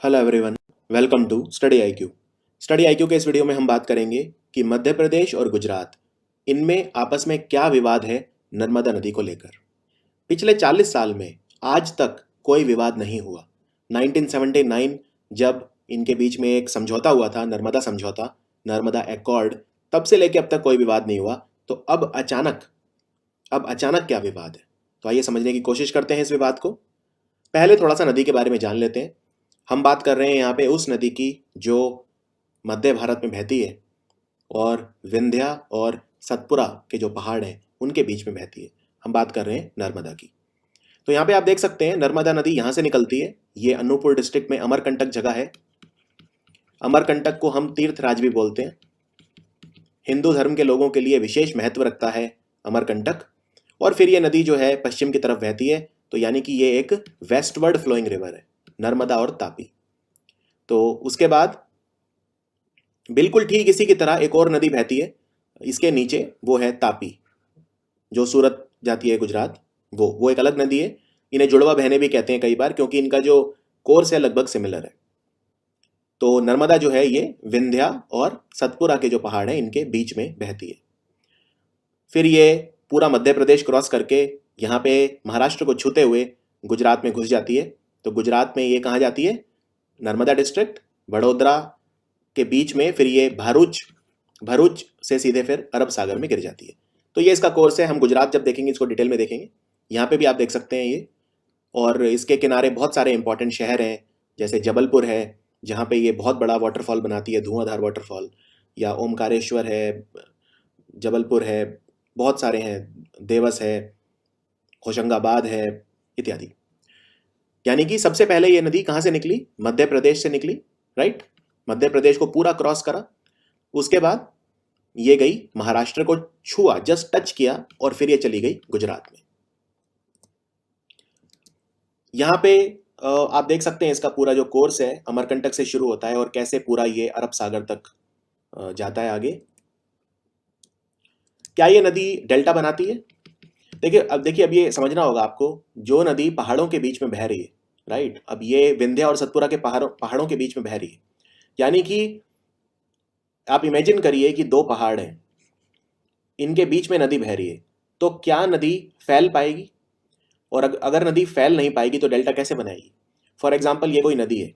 Hello everyone, welcome to Study IQ. Study IQ के इस video में हम बात करेंगे कि मध्य प्रदेश और गुजरात इनमें आपस में क्या विवाद है नर्मदा नदी को लेकर। पिछले 40 साल में आज तक कोई विवाद नहीं हुआ। 1979 जब इनके बीच में एक समझौता हुआ था, नर्मदा समझौता, नर्मदा एकॉर्ड, तब से लेके अब तक कोई विवाद नहीं हुआ। तो अब अचानक क्या विवाद है? तो आइए समझने की कोशिश करते हैं इस विवाद को। पहले थोड़ा सा नदी के बारे में जान लेते हैं। हम बात कर रहे हैं यहाँ पे उस नदी की जो मध्य भारत में बहती है और विंध्या और सतपुरा के जो पहाड़ हैं उनके बीच में बहती है। हम बात कर रहे हैं नर्मदा की। तो यहाँ पे आप देख सकते हैं नर्मदा नदी यहाँ से निकलती है। ये अनूपपुर डिस्ट्रिक्ट में अमरकंटक जगह है। अमरकंटक को हम तीर्थराज भी बोलते हैं। हिंदू धर्म के लोगों के लिए विशेष महत्व रखता है अमरकंटक। और फिर ये नदी जो है पश्चिम की तरफ बहती है, तो यानी कि ये एक वेस्टवर्ड फ्लोइंग रिवर है, नर्मदा और तापी। तो उसके बाद बिल्कुल ठीक इसी की तरह एक और नदी बहती है इसके नीचे, वो है तापी, जो सूरत जाती है गुजरात। वो एक अलग नदी है। इन्हें जुड़वा बहनें भी कहते हैं कई बार, क्योंकि इनका जो कोर्स है लगभग सिमिलर है। तो नर्मदा जो है ये विंध्या और सतपुरा के जो पहाड़ हैं इनके बीच में बहती है। फिर ये पूरा मध्य प्रदेश क्रॉस करके यहाँ पे महाराष्ट्र को छूते हुए गुजरात में घुस जाती है। तो गुजरात में ये कहाँ जाती है? नर्मदा डिस्ट्रिक्ट, वडोदरा के बीच में फिर ये भरूच से सीधे फिर अरब सागर में गिर जाती है। तो ये इसका कोर्स है। हम गुजरात जब देखेंगे इसको डिटेल में देखेंगे। यहाँ पे भी आप देख सकते हैं ये, और इसके किनारे बहुत सारे इंपॉर्टेंट शहर हैं, जैसे जबलपुर है जहाँ पे ये बहुत बड़ा वाटरफॉल बनाती है, धुआंधार वाटरफॉल, या ओमकारेश्वर है, जबलपुर है, बहुत सारे हैं, देवस है, होशंगाबाद है, इत्यादि। यानी कि सबसे पहले ये नदी कहाँ से निकली? मध्य प्रदेश से निकली, राइट? मध्य प्रदेश को पूरा क्रॉस करा, उसके बाद ये गई महाराष्ट्र को छुआ, जस्ट टच किया, और फिर ये चली गई गुजरात में। यहाँ पे आप देख सकते हैं इसका पूरा जो कोर्स है अमरकंटक से शुरू होता है और कैसे पूरा ये अरब सागर तक जाता है आगे। क्या ये नदी डेल्टा बनाती है? देखिए अब ये समझना होगा आपको, जो नदी पहाड़ों के बीच में बह रही है, राइट? अब ये विंध्या और सतपुरा के पहाड़ों के बीच में बह रही है, यानी कि आप इमेजिन करिए कि दो पहाड़ हैं, इनके बीच में नदी बह रही है। तो क्या नदी फैल पाएगी? और अगर नदी फैल नहीं पाएगी तो डेल्टा कैसे बनाएगी? फॉर एग्जाम्पल ये कोई नदी है,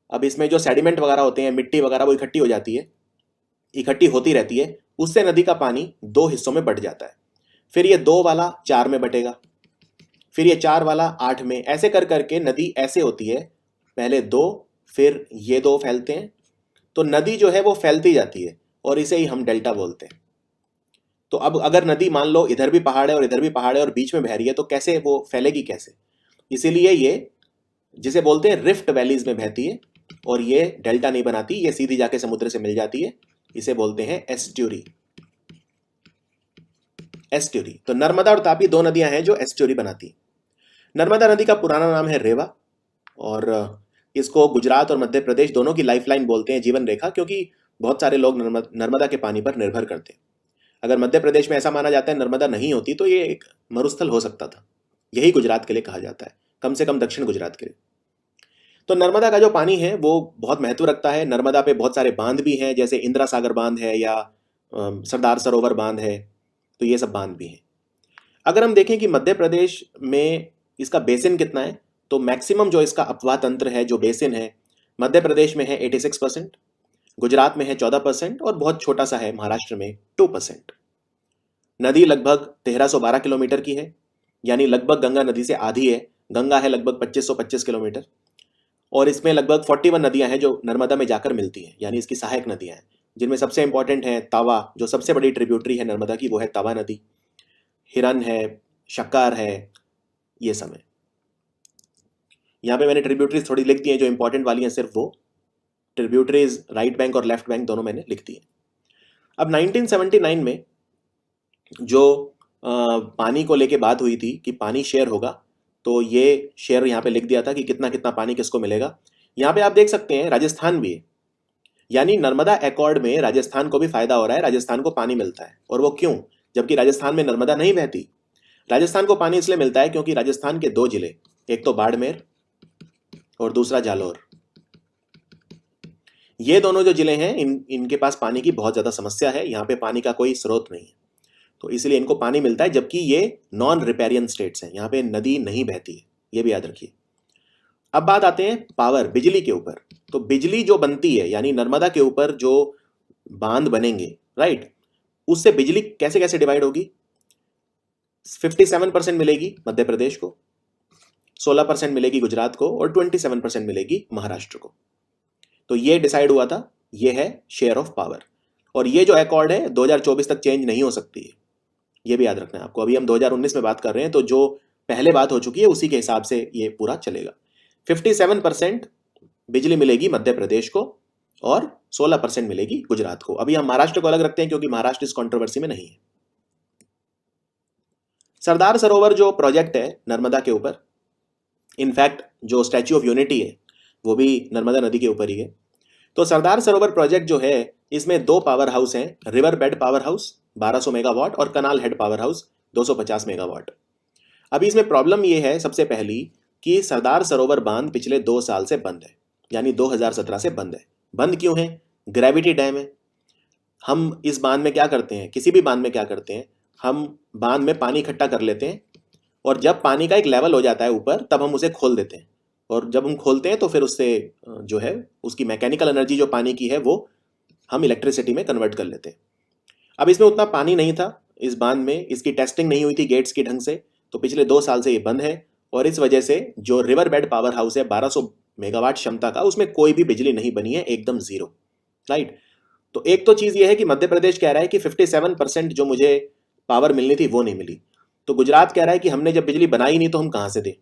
अब इसमें जो सेडिमेंट वगैरह होते हैं, मिट्टी वगैरह, वो इकट्ठी हो जाती है, इकट्ठी होती रहती है, उससे नदी का पानी दो हिस्सों में बंट जाता है। फिर ये 2 वाला 4 में बटेगा, फिर ये 4 वाला 8 में, ऐसे कर करके नदी ऐसे होती है, पहले 2, फिर ये 2 फैलते हैं। तो नदी जो है वो फैलती जाती है, और इसे ही हम डेल्टा बोलते हैं। तो अब अगर नदी मान लो इधर भी पहाड़ है और इधर भी पहाड़ है और बीच में बह रही है, तो कैसे वो फैलेगी कैसे? इसीलिए ये जिसे बोलते हैं रिफ्ट वैलीज में बहती है, और ये डेल्टा नहीं बनाती, ये सीधी जाके समुद्र से मिल जाती है। इसे बोलते हैं एस्ट्यूरी। तो नर्मदा और तापी 2 नदियां हैं जो एस्ट्यूरी बनाती। नर्मदा नदी का पुराना नाम है रेवा, और इसको गुजरात और मध्य प्रदेश दोनों की लाइफलाइन बोलते हैं, जीवन रेखा, क्योंकि बहुत सारे लोग नर्मदा के पानी पर निर्भर करते हैं। अगर मध्य प्रदेश में ऐसा माना जाता है नर्मदा नहीं होती तो ये एक मरुस्थल हो सकता था। यही गुजरात के लिए कहा जाता है, कम से कम दक्षिण गुजरात के लिए। तो नर्मदा का जो पानी है वो बहुत महत्व रखता है। नर्मदा पे बहुत सारे बांध भी हैं, जैसे इंदिरा सागर बांध है या सरदार सरोवर बांध है, तो ये सब बांध भी हैं। अगर हम देखें कि मध्य प्रदेश में इसका बेसिन कितना है, तो मैक्सिमम जो इसका अपवाह तंत्र है, जो बेसिन है, मध्य प्रदेश में है 86%, गुजरात में है 14%, और बहुत छोटा सा है महाराष्ट्र में 2%। नदी लगभग 1312 किलोमीटर की है, यानी लगभग गंगा नदी से आधी है। गंगा है लगभग 2525 किलोमीटर, और इसमें लगभग 41 नदियां हैं जो नर्मदा में जाकर मिलती हैं, यानी इसकी सहायक नदियां हैं, जिनमें सबसे इंपॉर्टेंट है तावा, जो सबसे बड़ी ट्रिब्यूटरी है नर्मदा की, वो है तावा नदी। हिरन है, शक्कर है, ये सब है। यहाँ पे मैंने ट्रिब्यूटरीज थोड़ी लिख दी हैं, जो इंपॉर्टेंट वाली हैं सिर्फ वो ट्रिब्यूटरीज, राइट बैंक और लेफ्ट बैंक दोनों मैंने लिख दी है। अब 1979 में जो पानी को लेके बात हुई थी कि पानी शेयर होगा, तो ये शेयर यहाँ पे लिख दिया था कि कितना कितना पानी किसको मिलेगा। यहाँ पे आप देख सकते हैं राजस्थान भी है, यानी नर्मदा एकॉर्ड में राजस्थान को भी फायदा हो रहा है, राजस्थान को पानी मिलता है। और वो क्यों? जबकि राजस्थान में नर्मदा नहीं बहती। राजस्थान को पानी इसलिए मिलता है क्योंकि राजस्थान के 2 जिले, एक तो बाड़मेर और दूसरा जालौर, ये दोनों जो जिले हैं इनके पास पानी की बहुत ज़्यादा समस्या है, यहाँ पे पानी का कोई स्रोत नहीं है, तो इसलिए इनको पानी मिलता है, जबकि ये नॉन रिपेरियन स्टेट्स हैं, यहाँ पे नदी नहीं बहती है, ये भी याद रखिए। अब बात आते हैं पावर, बिजली के ऊपर। तो बिजली जो बनती है, यानी नर्मदा के ऊपर जो बांध बनेंगे, राइट, उससे बिजली कैसे कैसे डिवाइड होगी? 57% मिलेगी मध्य प्रदेश को, 16% मिलेगी गुजरात को और 27% मिलेगी महाराष्ट्र को। तो ये डिसाइड हुआ था, ये है शेयर ऑफ पावर। और ये जो अकॉर्ड है 2024 तक चेंज नहीं हो सकती है, ये भी याद रखना है आपको। अभी हम 2019 में बात कर रहे हैं, तो जो पहले बात हो चुकी है उसी के हिसाब से ये पूरा चलेगा। 57% बिजली मिलेगी मध्य प्रदेश को और 16% मिलेगी गुजरात को। अभी हम महाराष्ट्र को अलग रखते हैं क्योंकि महाराष्ट्र इस कंट्रोवर्सी में नहीं है। सरदार सरोवर जो प्रोजेक्ट है नर्मदा के ऊपर, इनफैक्ट जो स्टैच्यू ऑफ यूनिटी है वो भी नर्मदा नदी के ऊपर ही है। तो सरदार सरोवर प्रोजेक्ट जो है, इसमें दो पावर हाउस हैं, river bed power house 1200 megawatt और कनाल हेड पावर हाउस 250 मेगावाट। अभी इसमें प्रॉब्लम ये है सबसे पहली कि सरदार सरोवर बांध पिछले 2 साल से बंद है, यानी 2017 से बंद है। बंद क्यों है? ग्रेविटी डैम है। हम इस बांध में क्या करते हैं, किसी भी बांध में क्या करते हैं, हम बांध में पानी इकट्ठा कर लेते हैं और जब पानी का एक लेवल हो जाता है ऊपर, तब हम उसे खोल देते हैं। और जब हम खोलते हैं तो फिर उससे जो है उसकी मैकेनिकल एनर्जी जो पानी की है वो हम इलेक्ट्रिसिटी में कन्वर्ट कर लेते हैं। अब इसमें उतना पानी नहीं था इस बांध में, इसकी टेस्टिंग नहीं हुई थी गेट्स की ढंग से, तो पिछले 2 साल से ये बंद है। और इस वजह से जो रिवर बेड पावर हाउस है 1200 मेगावाट क्षमता का, उसमें कोई भी बिजली नहीं बनी है, एकदम जीरो, राइट। तो एक तो चीज़ ये है कि मध्य प्रदेश कह रहा है कि 57% जो मुझे पावर मिलनी थी वो नहीं मिली। तो गुजरात कह रहा है कि हमने जब बिजली बनाई नहीं तो हम कहाँ से दें,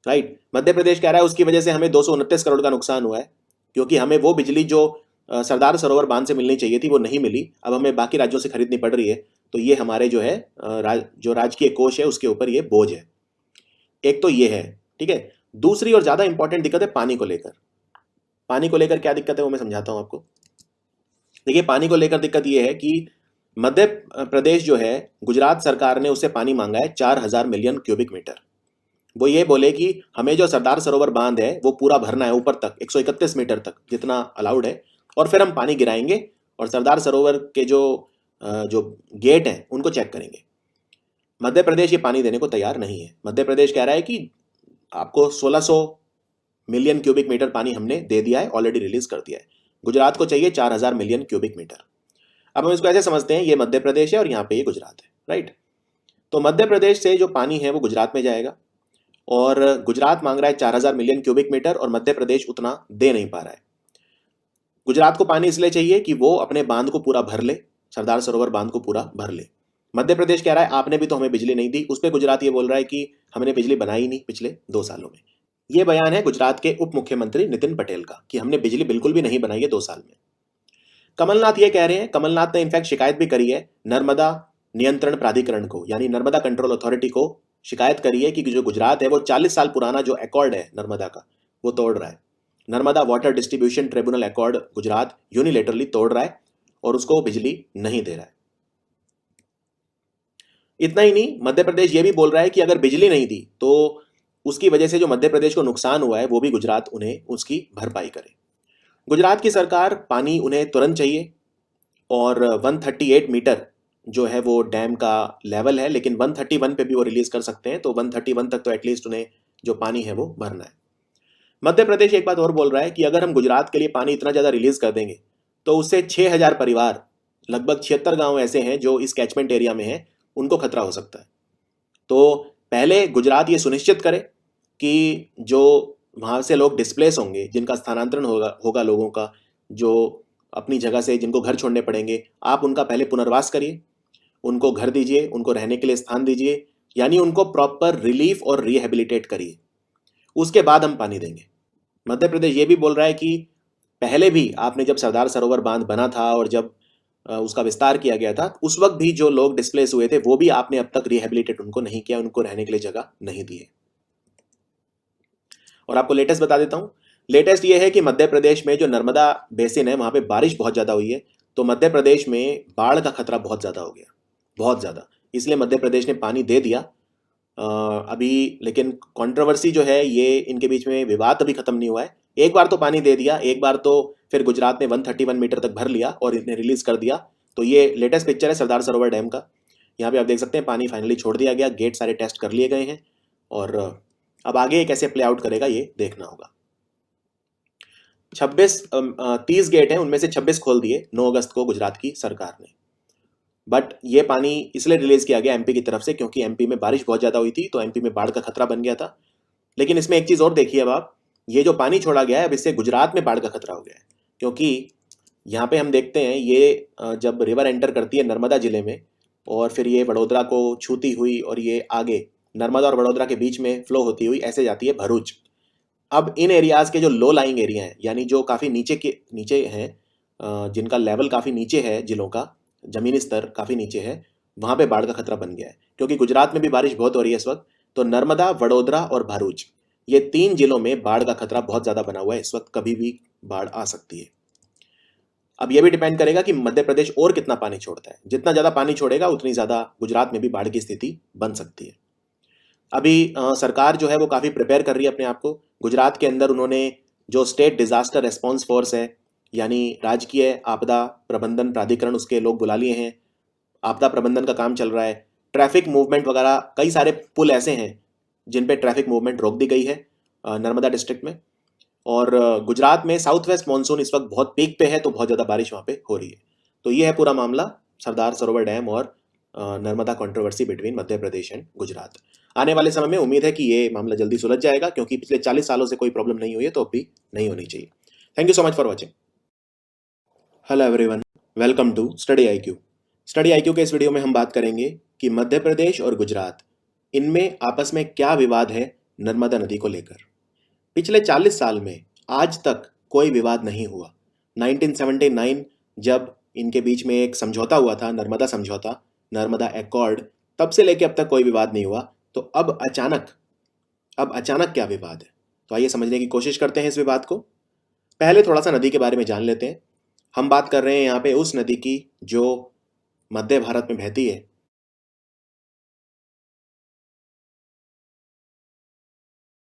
राइट। मध्य प्रदेश कह रहा है उसकी वजह से हमें 229 करोड़ का नुकसान हुआ है, क्योंकि हमें वो बिजली जो सरदार सरोवर बांध से मिलनी चाहिए थी वो नहीं मिली, अब हमें बाकी राज्यों से खरीदनी पड़ रही है। तो ये हमारे जो है जो राजकीय कोष है उसके ऊपर ये बोझ है। एक तो ये है, ठीक है। दूसरी और ज़्यादा इंपॉर्टेंट दिक्कत है पानी को लेकर। पानी को लेकर क्या दिक्कत है वो मैं समझाता हूँ आपको। देखिए, पानी को लेकर दिक्कत ये है कि मध्य प्रदेश जो है, गुजरात सरकार ने उससे पानी मांगा है 4000 मिलियन क्यूबिक मीटर। वो ये बोले कि हमें जो सरदार सरोवर बांध है वो पूरा भरना है ऊपर तक, 131 मीटर तक जितना अलाउड है, और फिर हम पानी गिराएंगे और सरदार सरोवर के जो गेट हैं उनको चेक करेंगे। मध्य प्रदेश ये पानी देने को तैयार नहीं है। मध्य प्रदेश कह रहा है कि आपको 1600 मिलियन क्यूबिक मीटर पानी हमने दे दिया है, ऑलरेडी रिलीज कर दिया है। गुजरात को चाहिए 4000 मिलियन क्यूबिक मीटर। अब हम इसको ऐसे समझते हैं, ये मध्य प्रदेश है और यहाँ पे ये गुजरात है, राइट। तो मध्य प्रदेश से जो पानी है वो गुजरात में जाएगा और गुजरात मांग रहा है 4000 मिलियन क्यूबिक मीटर और मध्य प्रदेश उतना दे नहीं पा रहा है। गुजरात को पानी इसलिए चाहिए कि वो अपने बांध को पूरा भर ले, सरदार सरोवर बांध को पूरा भर ले। मध्य प्रदेश कह रहा है आपने भी तो हमें बिजली नहीं दी। उस पर गुजरात ये बोल रहा है कि हमने बिजली बनाई नहीं पिछले 2 सालों में। ये बयान है गुजरात के उप मुख्यमंत्री नितिन पटेल का कि हमने बिजली बिल्कुल भी नहीं बनाई है 2 साल में। कमलनाथ ये कह रहे हैं, कमलनाथ ने इनफैक्ट शिकायत भी करी है नर्मदा नियंत्रण प्राधिकरण को, यानी नर्मदा कंट्रोल अथॉरिटी को शिकायत करी है कि जो गुजरात है वो 40 साल पुराना जो अकॉर्ड है नर्मदा का वो तोड़ रहा है। Narmada water distribution tribunal accord Gujarat unilaterally तोड़ रहा है और उसको बिजली नहीं दे रहा है। इतना ही नहीं, मध्य प्रदेश ये भी बोल रहा है कि अगर बिजली नहीं दी तो उसकी वजह से जो मध्य प्रदेश को नुकसान हुआ है वो भी गुजरात उन्हें उसकी भरपाई करे। गुजरात की सरकार पानी उन्हें तुरंत चाहिए और 138 मीटर जो है वो डैम का लेवल है, लेकिन 131 पे भी वो रिलीज कर सकते हैं, तो 131 तक तो एटलीस्ट उन्हें जो पानी है वो भरना है। मध्य प्रदेश एक बात और बोल रहा है कि अगर हम गुजरात के लिए पानी इतना ज़्यादा रिलीज कर देंगे तो उससे 6000 परिवार, लगभग 76 गांव ऐसे हैं जो इस कैचमेंट एरिया में हैं, उनको खतरा हो सकता है। तो पहले गुजरात ये सुनिश्चित करे कि जो वहाँ से लोग डिस्प्लेस होंगे, जिनका स्थानांतरण होगा लोगों का, जो अपनी जगह से जिनको घर छोड़ने पड़ेंगे, आप उनका पहले पुनर्वास करिए, उनको घर दीजिए, उनको रहने के लिए स्थान दीजिए, यानी उनको प्रॉपर रिलीफ और रिहेबिलिटेट करिए, उसके बाद हम पानी देंगे। मध्य प्रदेश ये भी बोल रहा है कि पहले भी आपने जब सरदार सरोवर बांध बना था और जब उसका विस्तार किया गया था, उस वक्त भी जो लोग डिस्प्लेस हुए थे वो भी आपने अब तक रिहेबिलिटेट उनको नहीं किया, उनको रहने के लिए जगह नहीं दी है। और आपको लेटेस्ट बता देता हूँ, लेटेस्ट ये है कि मध्य प्रदेश में जो नर्मदा बेसिन है वहाँ पे बारिश बहुत ज़्यादा हुई है, तो मध्य प्रदेश में बाढ़ का खतरा बहुत ज़्यादा हो गया, बहुत ज़्यादा। इसलिए मध्य प्रदेश ने पानी दे दिया अभी, लेकिन कंट्रोवर्सी जो है ये इनके बीच में विवाद अभी ख़त्म नहीं हुआ है। एक बार तो पानी दे दिया, एक बार तो फिर गुजरात ने 131 मीटर तक भर लिया और इन्हें रिलीज कर दिया। तो ये लेटेस्ट पिक्चर है सरदार सरोवर डैम का। यहाँ पे आप देख सकते हैं पानी फाइनली छोड़ दिया गया, गेट सारे टेस्ट कर लिए गए हैं और अब आगे ये कैसे प्ले आउट करेगा ये देखना होगा। 30 गेट हैं, उनमें से 26 खोल दिए 9 अगस्त को गुजरात की सरकार ने। बट ये पानी इसलिए रिलीज किया गया एमपी की तरफ से क्योंकि एमपी में बारिश बहुत ज़्यादा हुई थी, तो एमपी में बाढ़ का खतरा बन गया था। लेकिन इसमें एक चीज़ और देखिए अब आप, ये जो पानी छोड़ा गया है अब इससे गुजरात में बाढ़ का खतरा हो गया है, क्योंकि यहाँ पे हम देखते हैं ये जब रिवर एंटर करती है नर्मदा जिले में और फिर ये वडोदरा को छूती हुई और ये आगे नर्मदा और वडोदरा के बीच में फ्लो होती हुई ऐसे जाती है भरूच। अब इन एरियाज़ के जो लो लाइंग एरिया हैं, यानी जो काफ़ी नीचे हैं, जिनका लेवल काफ़ी नीचे है, जिलों का ज़मीनी स्तर काफ़ी नीचे है, वहाँ पे बाढ़ का खतरा बन गया है। क्योंकि गुजरात में भी बारिश बहुत हो रही है इस वक्त, तो नर्मदा, वडोदरा और भरूच ये 3 जिलों में बाढ़ का खतरा बहुत ज़्यादा बना हुआ है इस वक्त, कभी भी बाढ़ आ सकती है। अब ये भी डिपेंड करेगा कि मध्य प्रदेश और कितना पानी छोड़ता है। जितना ज़्यादा पानी छोड़ेगा उतनी ज़्यादा गुजरात में भी बाढ़ की स्थिति बन सकती है। अभी सरकार जो है वो काफ़ी प्रिपेयर कर रही है अपने आप को। गुजरात के अंदर उन्होंने जो स्टेट डिजास्टर रेस्पॉन्स फोर्स है, यानी राजकीय आपदा प्रबंधन प्राधिकरण, उसके लोग बुला लिए हैं। आपदा प्रबंधन का काम चल रहा है। ट्रैफिक मूवमेंट वगैरह, कई सारे पुल ऐसे हैं जिन पे ट्रैफिक मूवमेंट रोक दी गई है नर्मदा डिस्ट्रिक्ट में। और गुजरात में साउथ वेस्ट मानसून इस वक्त बहुत पीक पे है, तो बहुत ज़्यादा बारिश वहाँ पे हो रही है। तो ये है पूरा मामला सरदार सरोवर डैम और Narmada controversy between Madhya Pradesh and Gujarat. आने वाले समय में उम्मीद है कि ये मामला जल्दी सुलझ जाएगा, क्योंकि पिछले 40 सालों से कोई प्रॉब्लम नहीं हुई है, तो अब भी नहीं होनी चाहिए। Thank you so much for watching. Hello everyone, welcome to Study IQ. Study IQ के इस वीडियो में हम बात करेंगे कि मध्य प्रदेश और गुजरात, इनमें आपस में क्या विवाद है नर्मदा नदी को लेकर। पिछले 40 साल में आज तक कोई विवाद नहीं हुआ। 1979 जब इनके बीच में एक समझौता हुआ था, नर्मदा समझौता, नर्मदा एकॉर्ड, तब से लेके अब तक कोई विवाद नहीं हुआ। तो अब अचानक क्या विवाद है, तो आइए समझने की कोशिश करते हैं इस विवाद को। पहले थोड़ा सा नदी के बारे में जान लेते हैं। हम बात कर रहे हैं यहाँ पे उस नदी की जो मध्य भारत में बहती है,